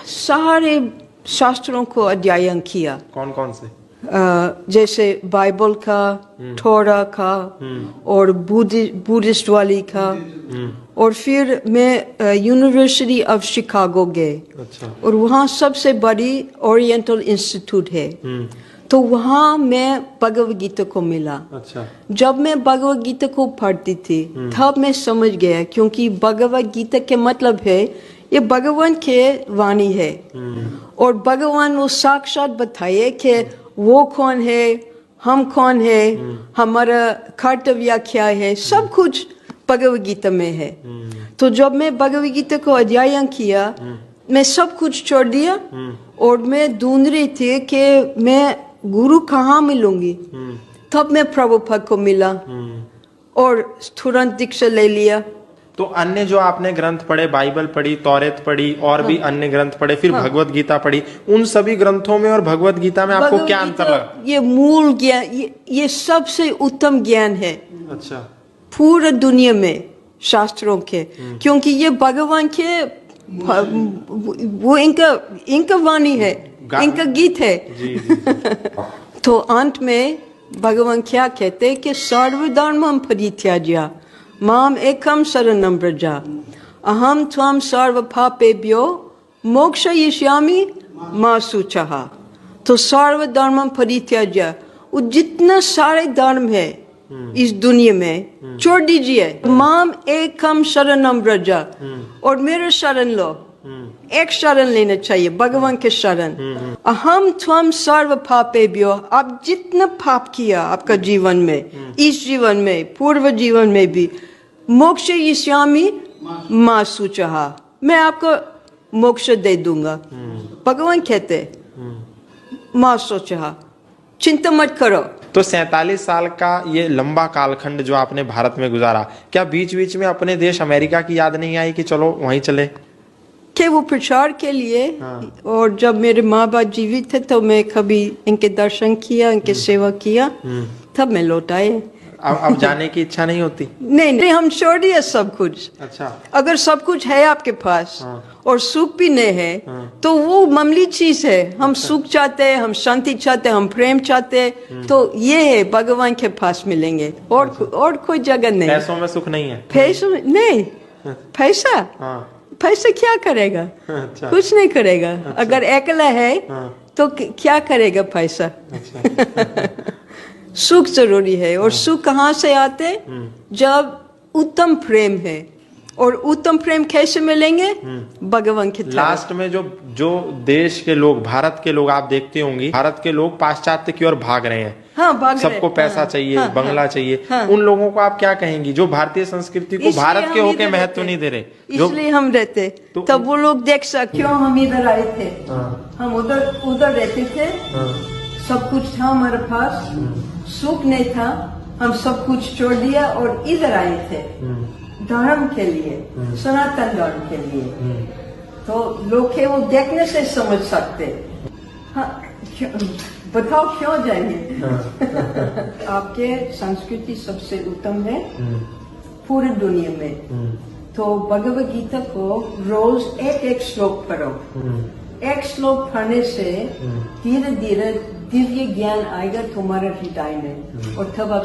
सारे शास्त्रों को अध्ययन किया। कौन कौन से? जैसे बाइबल का, थोरा का और बुद्धिस्ट वाली का। और फिर मैं यूनिवर्सिटी ऑफ शिकागो गए। अच्छा। और वहाँ सबसे बड़ी ओरिएंटल इंस्टीट्यूट है। तो वहाँ मैं भगवद गीता को मिला। अच्छा। जब मैं भगवद गीता को पढ़ती थी तब मैं समझ गया, क्योंकि भगवद गीता के मतलब है ये भगवान के वाणी है। और भगवान वो साक्षात बताए कि वो कौन है, हम कौन है, हमारा कर्तव्य क्या है, सब कुछ भगवद गीता में है। तो जब मैं भगवद गीता को अध्ययन किया, मैं सब कुछ छोड़ दिया और मैं ढूंढ रही थी कि मैं गुरु कहाँ मिलूंगी। तब मैं प्रभुपाद को मिला और तुरंत दीक्षा ले लिया। तो अन्य जो आपने ग्रंथ पढ़े, बाइबल पढ़ी, तौरेत पढ़ी और भी अन्य ग्रंथ पढ़े, फिर भगवत गीता पढ़ी, उन सभी ग्रंथों में और भगवत गीता में आपको क्या अंतर लगा? ये मूल ज्ञान, ये सबसे उत्तम ज्ञान है। अच्छा। पूरा दुनिया में शास्त्रों के, क्योंकि ये भगवान के वो इनका वाणी है, इनका गीत है। जी, जी, जी। तो अंत में भगवान क्या कहते कि सर्वधर्मं परित्यज्य माम एकम शरणं व्रज अहम त्वं सर्व पापेभ्यो मोक्षयिष्यामि मा शुचः। तो सर्वधर्मं परित्यज्य, वो जितना सारे धर्म है इस दुनिया में छोड़ दीजिए। माम एकम शरणं व्रज, और मेरे शरण लो। एक शरण लेना चाहिए, भगवान के शरण। अहम त्वं सर्व पापेभ्यो, आप जितना पाप किया आपका जीवन में, इस जीवन में, पूर्व जीवन में भी, मोक्षयिष्यामि मा शुचः, मैं आपको मोक्ष दे दूंगा। भगवान कहते मा शुचः, चिंता मत करो। तो 47 साल का ये लंबा कालखंड जो आपने भारत में गुजारा, क्या बीच बीच में अपने देश अमेरिका की याद नहीं आई कि चलो वहीं चले? कि वो प्रचार के लिए। और जब मेरे माँ बाप जीवित थे तो मैं कभी इनके दर्शन किया, इनके सेवा किया, तब मैं लौट आए। अब जाने की इच्छा नहीं होती? नहीं, हम छोड़ दिए सब कुछ। अच्छा। अगर सब कुछ है आपके पास और सुख भी नहीं है तो वो मामूली चीज है। हम सुख चाहते हैं, हम शांति चाहते हैं, हम प्रेम चाहते हैं, तो ये है भगवान के पास मिलेंगे। और कोई जगह नहीं। पैसों में सुख नहीं है? पैसों में नहीं। पैसा क्या करेगा? अच्छा। कुछ नहीं करेगा। अच्छा। अगर अकेला है तो क्या करेगा पैसा? अच्छा। सुख जरूरी है। और सुख कहाँ से आते? जब उत्तम प्रेम है। और उत्तम प्रेम कैसे मिलेंगे? भगवान के तरफ। लास्ट में जो देश के लोग, भारत के लोग आप देखते होंगे, भारत के लोग पाश्चात्य की ओर भाग रहे हैं। भाग सबको पैसा चाहिए, बंगला चाहिए। उन लोगों को आप क्या कहेंगी जो भारतीय संस्कृति को भारत के होके महत्व नहीं दे रहे? इसलिए हम रहते तब वो लोग देख सकते क्यों हम इधर आए थे। हम उधर रहते थे, सब कुछ था हमारे पास, सुख नहीं था, हम सब कुछ छोड़ दिया और इधर आए थे धर्म के लिए, सनातन धर्म के लिए। तो लोग के वो देखने से समझ सकते। बताओ क्यों जाएंगे? आपके संस्कृति सबसे उत्तम है पूरी दुनिया में। तो भगवद गीता को रोज एक श्लोक पढ़ो। एक श्लोक पढ़ने से धीरे धीरे दिव्य ज्ञान आएगा तुम्हारे हृदय में, और तब आप